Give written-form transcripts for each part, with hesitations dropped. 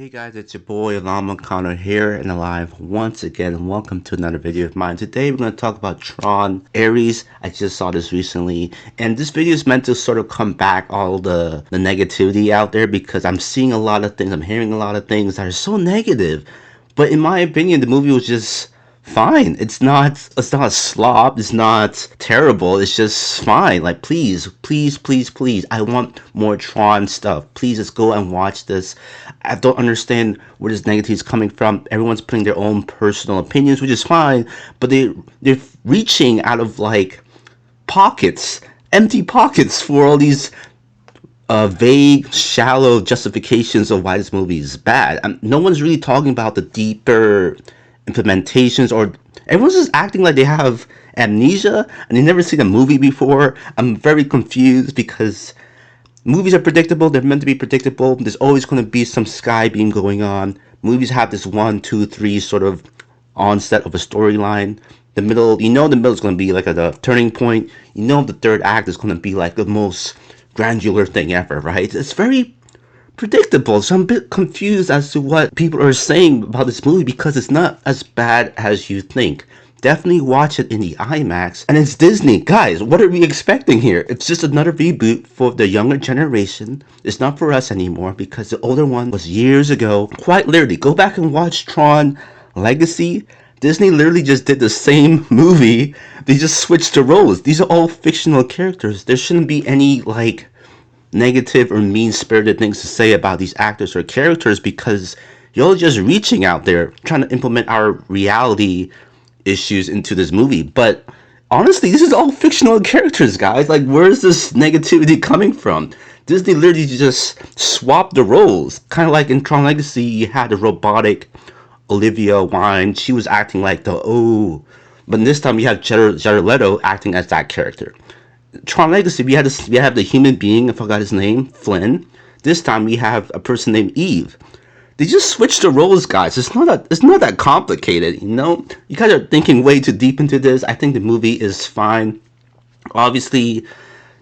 Hey guys, it's your boy Lama Connor here and alive once again, and welcome to another video of mine. Today we're going to talk about Tron Ares. I just saw this recently, and this video is meant to sort of come back all the negativity out there, because I'm seeing a lot of things, I'm hearing a lot of things that are so negative. But in my opinion, the movie was just fine. It's not a slop, it's not terrible, it's just fine. Like, please, please, please, please, I want more Tron stuff. Please, just go and watch this. I don't understand where this negativity is coming from. Everyone's putting their own personal opinions, which is fine, but they're reaching out of like pockets, empty pockets, for all these vague, shallow justifications of why this movie is bad. No one's really talking about the deeper implementations, or everyone's just acting like they have amnesia and they never seen a movie before. I'm very confused because movies are predictable. They're meant to be predictable. There's always going to be some sky beam going on. Movies have this 1, 2, 3 sort of onset of a storyline. The middle, the middle is going to be like a turning point. The third act is going to be like the most granular thing ever, right? It's very predictable. So I'm a bit confused as to what people are saying about this movie, because it's not as bad as you think. Definitely watch it in the IMAX. And it's Disney. Guys, what are we expecting here? It's just another reboot for the younger generation. It's not for us anymore, because the older one was years ago. Quite literally, go back and watch Tron Legacy. Disney literally just did the same movie. They just switched the roles. These are all fictional characters. There shouldn't be any like negative or mean-spirited things to say about these actors or characters, because you're just reaching out there trying to implement our reality issues into this movie. But honestly, this is all fictional characters, guys. Like, where's this negativity coming from? Disney literally just swapped the roles. Kind of like in Tron Legacy, you had the robotic Olivia Wilde. She was acting like but this time you have Jared Leto acting as that character. Tron Legacy, we have the human being, I forgot his name, Flynn. This time we have a person named Eve. They just switched the roles, guys. It's not that complicated, You guys are thinking way too deep into this. I think the movie is fine. Obviously,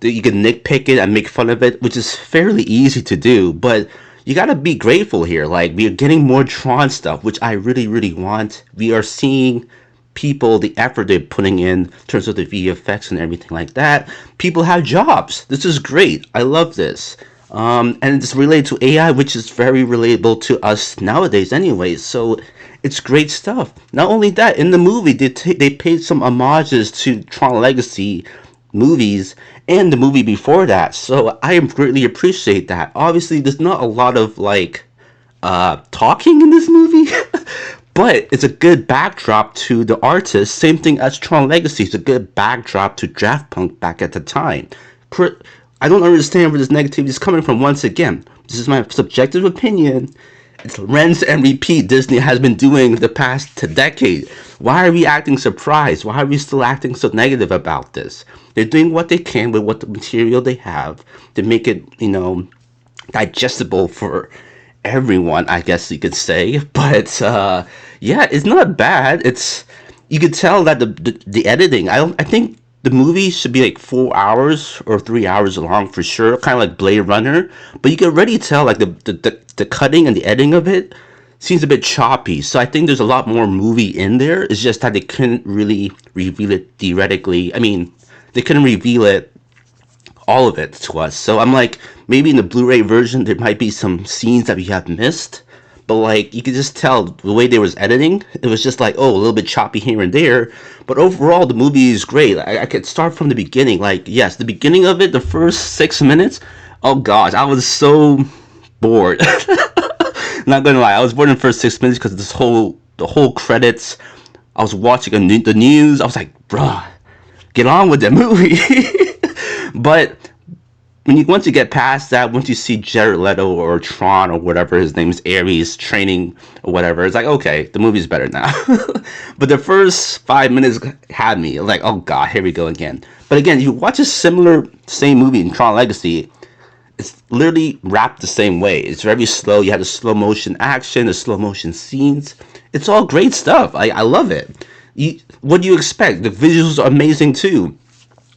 you can nitpick it and make fun of it, which is fairly easy to do, but you gotta be grateful here. Like, we are getting more Tron stuff, which I really, really want. We are seeing people, the effort they're putting in terms of the VFX and everything like that. People have jobs. This is great. I love this. And it's related to AI, which is very relatable to us nowadays anyways. So it's great stuff. Not only that, in the movie, they paid some homages to Tron Legacy movies and the movie before that. So I greatly appreciate that. Obviously, there's not a lot of like talking in this movie. But it's a good backdrop to the artist. Same thing as Tron Legacy. It's a good backdrop to Draft Punk back at the time. I don't understand where this negativity is coming from. Once again, this is my subjective opinion. It's rinse and repeat Disney has been doing the past decade. Why are we acting surprised? Why are we still acting so negative about this? They're doing what they can with what the material they have to make it, digestible for everyone, I guess you could say. But yeah, it's not bad. You could tell that the editing, I think the movie should be like 4 hours or 3 hours long for sure, kind of like Blade Runner. But you can already tell like the cutting and the editing of it seems a bit choppy. So I think there's a lot more movie in there. It's just that they couldn't really reveal it theoretically. I mean, they couldn't reveal it, all of it, to us. So I'm like, maybe in the Blu-ray version there might be some scenes that we have missed, but like, you could just tell the way they was editing, it was just like, a little bit choppy here and there. But overall, the movie is great. I could start from the beginning. Like, yes, the beginning of it, the first 6 minutes, oh gosh, I was so bored. Not gonna lie, I was bored in the first 6 minutes because the whole credits. I was watching the news. I was like, bruh, get on with the movie. But once you get past that, once you see Jared Leto or Tron or whatever his name is, Ares, training or whatever, it's like, okay, the movie's better now. But the first 5 minutes had me like, oh god, here we go again. But again, you watch a same movie in Tron Legacy, it's literally wrapped the same way. It's very slow. You have the slow motion action, the slow motion scenes. It's all great stuff. I love it. What do you expect? The visuals are amazing too.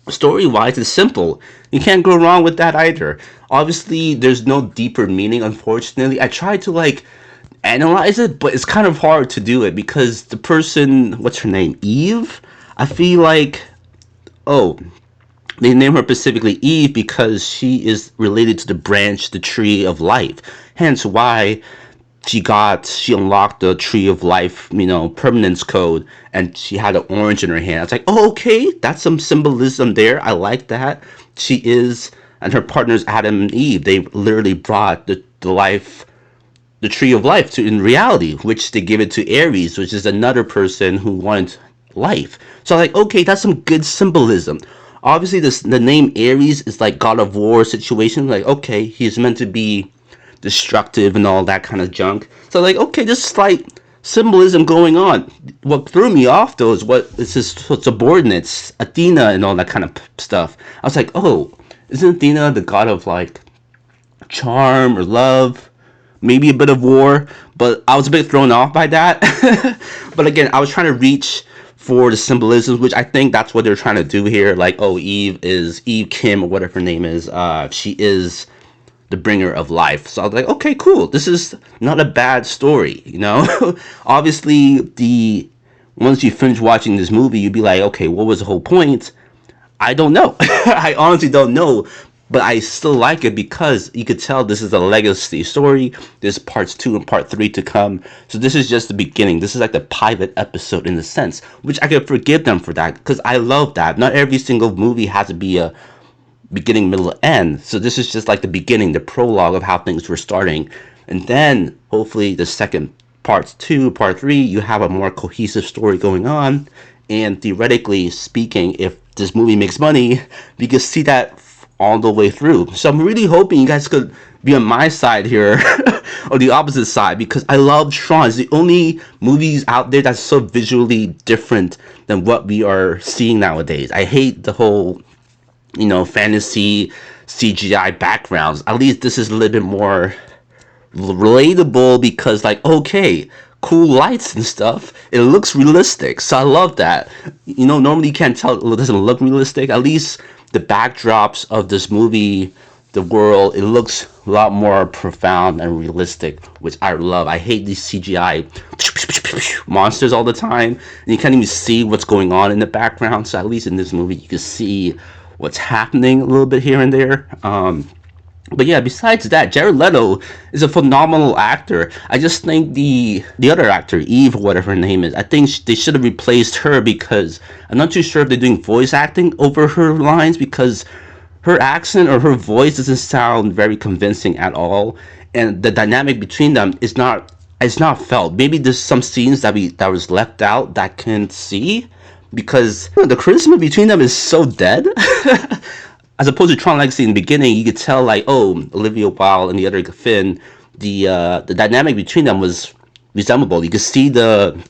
Story-wise, it's simple. You can't go wrong with that either. Obviously, there's no deeper meaning, unfortunately. I tried to, like, analyze it, but it's kind of hard to do it because the person, what's her name, Eve? I feel like, oh, they name her specifically Eve because she is related to the branch, the tree of life. Hence why she unlocked the tree of life, permanence code, and she had an orange in her hand. I was like, oh, okay, that's some symbolism there. I like that. She is, and her partners Adam and Eve, they literally brought the tree of life to in reality, which they give it to Ares, which is another person who wanted life. So I'm like, okay, that's some good symbolism. Obviously, the name Ares is like God of War situation. Like, okay, he's meant to be destructive and all that kind of junk. So like, okay, there's slight symbolism going on. What threw me off though is what is his subordinates, Athena and all that kind of stuff. I was like, oh, isn't Athena the god of like charm or love? Maybe a bit of war, but I was a bit thrown off by that. But again, I was trying to reach for the symbolism, which I think that's what they're trying to do here. Like, oh, Eve Kim or whatever her name is. She is the bringer of life. So I was like, okay, cool. This is not a bad story, Obviously, once you finish watching this movie, you'd be like, okay, what was the whole point? I don't know. I honestly don't know. But I still like it because you could tell this is a legacy story. There's parts 2 and part 3 to come. So this is just the beginning. This is like the pilot episode in a sense, which I could forgive them for that because I love that. Not every single movie has to be a beginning, middle, end. So this is just like the beginning, the prologue of how things were starting. And then hopefully the second part 2, part 3, you have a more cohesive story going on. And theoretically speaking, if this movie makes money, we can see that all the way through. So I'm really hoping you guys could be on my side here or the opposite side because I love Tron. It's the only movies out there that's so visually different than what we are seeing nowadays. I hate the whole, fantasy CGI backgrounds. At least this is a little bit more relatable because like, okay, cool lights and stuff, it looks realistic, so I love that. Normally you can't tell, it doesn't look realistic. At least the backdrops of this movie, the world, it looks a lot more profound and realistic, which I love. I hate these CGI monsters all the time, and you can't even see what's going on in the background. So at least in this movie, you can see what's happening a little bit here and there. But yeah, besides that, Jared Leto is a phenomenal actor. I just think the other actor, Eve, whatever her name is, I think they should have replaced her because I'm not too sure if they're doing voice acting over her lines because her accent or her voice doesn't sound very convincing at all, and the dynamic between them is not felt. Maybe there's some scenes that was left out that I can see because the charisma between them is so dead. As opposed to Tron Legacy in the beginning, you could tell like, oh, Olivia Wilde and the other Finn, the dynamic between them was resemblable. You could see the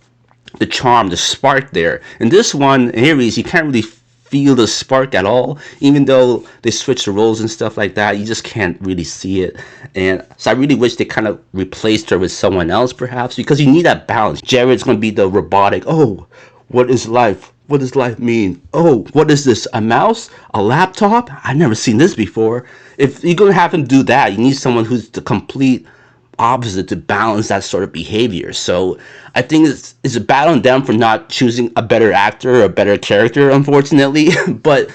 charm, the spark there. In this one, Ares, you can't really feel the spark at all. Even though they switch the roles and stuff like that, you just can't really see it. And so I really wish they kind of replaced her with someone else, perhaps, because you need that balance. Jared's going to be the robotic, oh, what is life? What does life mean? Oh, what is this? A mouse? A laptop? I've never seen this before. If you're going to have him do that, you need someone who's the complete opposite to balance that sort of behavior. So I think it's a bad on them for not choosing a better actor or a better character, unfortunately. But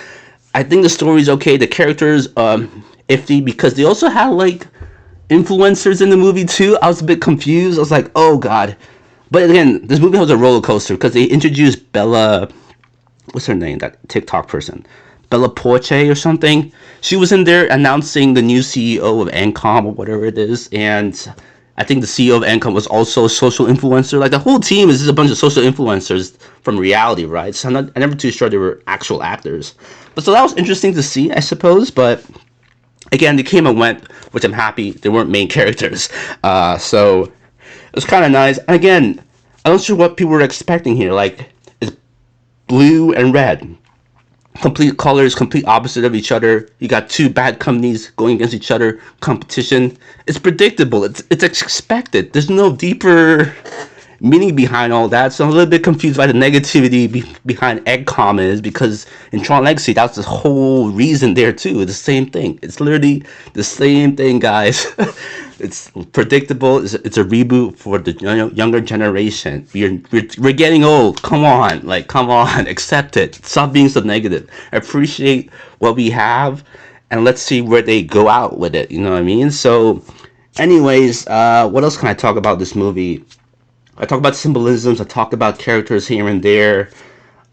I think the story's okay. The characters, iffy because they also had like influencers in the movie too. I was a bit confused. I was like, oh god. But again, this movie was a roller coaster because they introduced Bella, what's her name, that TikTok person, Bella Poarch or something. She was in there announcing the new CEO of Encom or whatever it is, and I think the CEO of Encom was also a social influencer. Like the whole team is just a bunch of social influencers from reality, right? So I'm never too sure they were actual actors. But so that was interesting to see, I suppose. But again, they came and went, which I'm happy they weren't main characters. So it was kind of nice. And again, I'm not sure what people were expecting here. Like, it's blue and red. Complete colors, complete opposite of each other. You got two bad companies going against each other. Competition. It's predictable. It's expected. There's no deeper meaning behind all that. So I'm a little bit confused by the negativity behind egg comments, because in Tron Legacy, that's the whole reason there too. It's the same thing. It's literally the same thing, guys. It's predictable. It's a reboot for the younger generation. We're getting old. Come on, like, come on, accept it. Stop being so negative. Appreciate what we have, and let's see where they go out with it. You know what I mean? So, anyways, what else can I talk about this movie? I talk about symbolisms. I talk about characters here and there.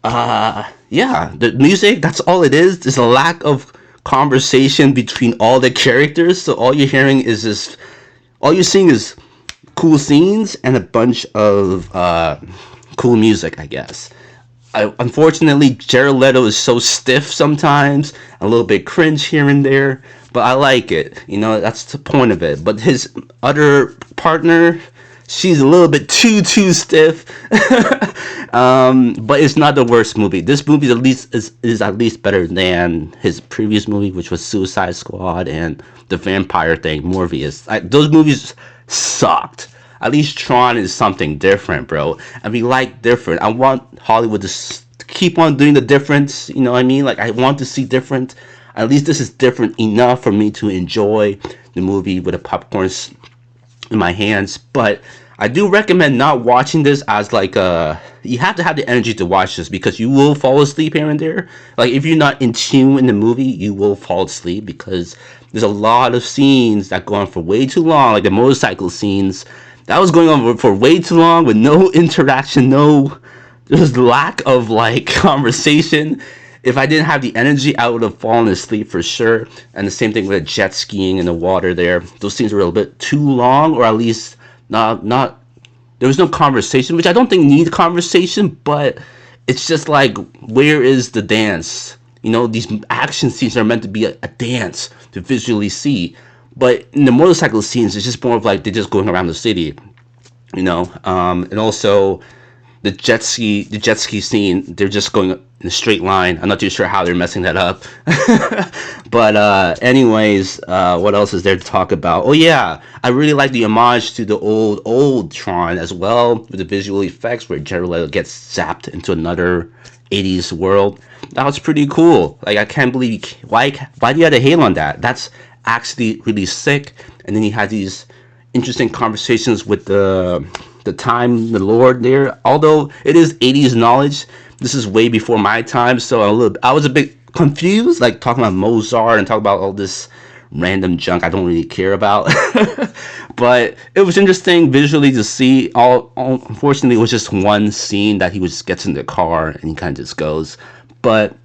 Yeah, the music, that's all it is. There's a lack of conversation between all the characters. So all you're hearing is this, all you're seeing is cool scenes and a bunch of cool music, I guess. Unfortunately, Jared Leto is so stiff sometimes, a little bit cringe here and there, but I like it. You know, that's the point of it. But his other partner, she's a little bit too stiff. But it's not the worst movie. This movie at least is at least better than his previous movie, which was Suicide Squad and the vampire thing, Morbius. Those movies sucked. At least Tron is something different, bro. And we like different. I want Hollywood to keep on doing the difference. You know what I mean? Like, I want to see different. At least this is different enough for me to enjoy the movie with the popcorn in my hands. But I do recommend not watching this as like you have to have the energy to watch this, because you will fall asleep here and there. Like, if you're not in tune in the movie, you will fall asleep, because there's a lot of scenes that go on for way too long, like the motorcycle scenes. That was going on for way too long with no interaction, there's lack of like conversation. If I didn't have the energy, I would have fallen asleep for sure. And the same thing with jet skiing in the water there. Those scenes were a little bit too long, or at least not there was no conversation, which I don't think need conversation, but it's just like, where is the dance? You know, these action scenes are meant to be a dance to visually see. But in the motorcycle scenes, it's just more of like they're just going around the city, you know. And also the jet ski scene, they're just going in a straight line. I'm not too sure how they're messing that up. But anyways, what else is there to talk about? Oh yeah, I really like the homage to the old Tron as well, with the visual effects where Jared Leto gets zapped into another 80s world. That was pretty cool. Like, I can't believe why do you have to hate on that? That's actually really sick. And then he had these interesting conversations with the Time Lord there. Although it is 80s knowledge, this is way before my time, so I was a bit confused, like talking about Mozart and talking about all this random junk I don't really care about. But it was interesting visually to see. Unfortunately, it was just one scene that he just gets in the car and he kind of just goes. But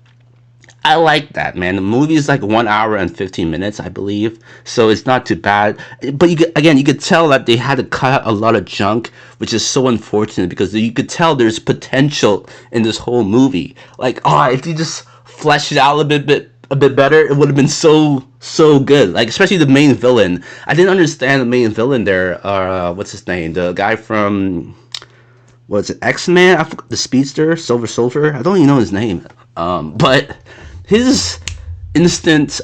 I like that, man. The movie is like 1 hour and 15 minutes, I believe, so it's not too bad. But you could tell that they had to cut out a lot of junk, which is so unfortunate, because you could tell there's potential in this whole movie. Like, if you just flesh it out a bit better, it would have been so good. Like, especially the main villain. I didn't understand the main villain there. What's his name? The guy from, what's it, X-Men? The speedster, Silver Surfer. I don't even know his name. But his instant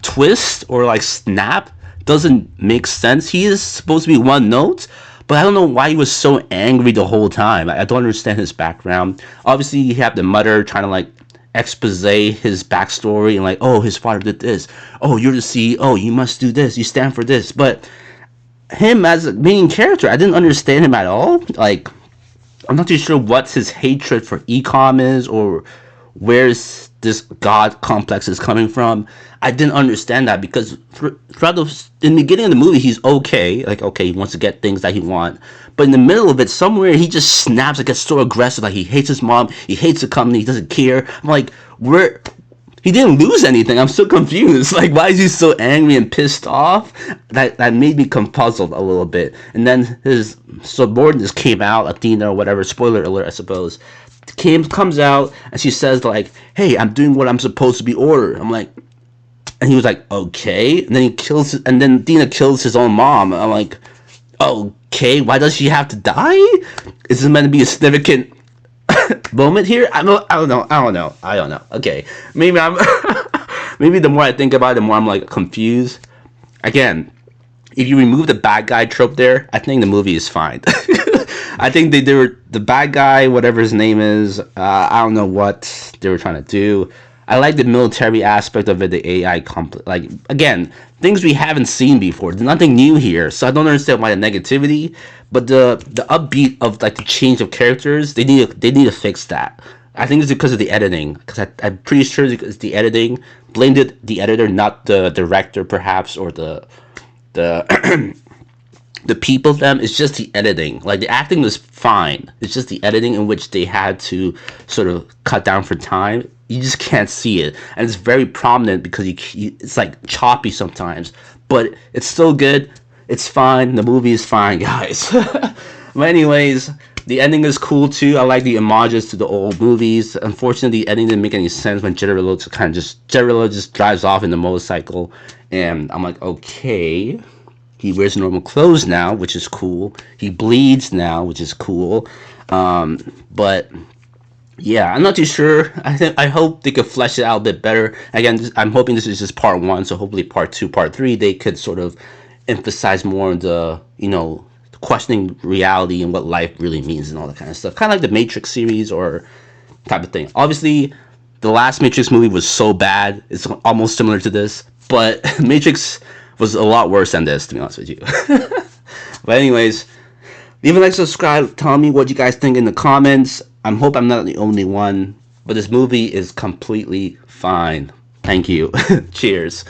twist or like snap doesn't make sense. He is supposed to be one note, but I don't know why he was so angry the whole time. I don't understand his background. Obviously, you have the mother trying to like expose his backstory and like, oh, his father did this. Oh, you're the CEO. You must do this. You stand for this. But him as a main character, I didn't understand him at all. Like, I'm not too sure what his hatred for e-com is, or where's this god complex is coming from. I didn't understand that, because in the beginning of the movie, he's okay. Like, okay, he wants to get things that he wants. But in the middle of it, somewhere, he just snaps and gets so aggressive. Like, he hates his mom. He hates the company. He doesn't care. I'm like, he didn't lose anything. I'm so confused. Like, why is he so angry and pissed off? That made me puzzled a little bit. And then his subordinates came out, Athena or whatever. Spoiler alert, I suppose. Comes out and she says like, "Hey, I'm doing what I'm supposed to be ordered." I'm like, and he was like, "Okay." And then Athena kills his own mom. I'm like, "Okay, why does she have to die? Is this meant to be a significant moment here?" I don't know. Okay, maybe maybe the more I think about it, the more I'm like confused. Again, if you remove the bad guy trope there, I think the movie is fine. I think they were the bad guy, whatever his name is. I don't know what they were trying to do. I like the military aspect of it, the AI like again, things we haven't seen before. There's nothing new here, so I don't understand why the negativity. But the upbeat of like the change of characters, they need to fix that. I think it's because of the editing. Because I'm pretty sure it's the editing. Blamed it the editor, not the director, perhaps, or the the people them. It's just the editing. Like the acting was fine. It's just the editing in which they had to sort of cut down for time. You just can't see it, and it's very prominent because it's like choppy sometimes, but it's still good. It's fine. The movie is fine, guys. But anyways, the ending is cool too. I like the homages to the old movies. Unfortunately, the ending didn't make any sense when General just drives off in the motorcycle, and I'm like, okay. He wears normal clothes now, which is cool. He bleeds now, which is cool. But yeah, I'm not too sure. I hope they could flesh it out a bit better. Again, I'm hoping this is just part one, so hopefully part two, part three, they could sort of emphasize more on the questioning reality and what life really means and all that kind of stuff. Kind of like the Matrix series or type of thing. Obviously, the last Matrix movie was so bad; it's almost similar to this, but Matrix was a lot worse than this, to be honest with you. But anyways, leave a like, subscribe, tell me what you guys think in the comments. I hope I'm not the only one, but this movie is completely fine. Thank you. Cheers.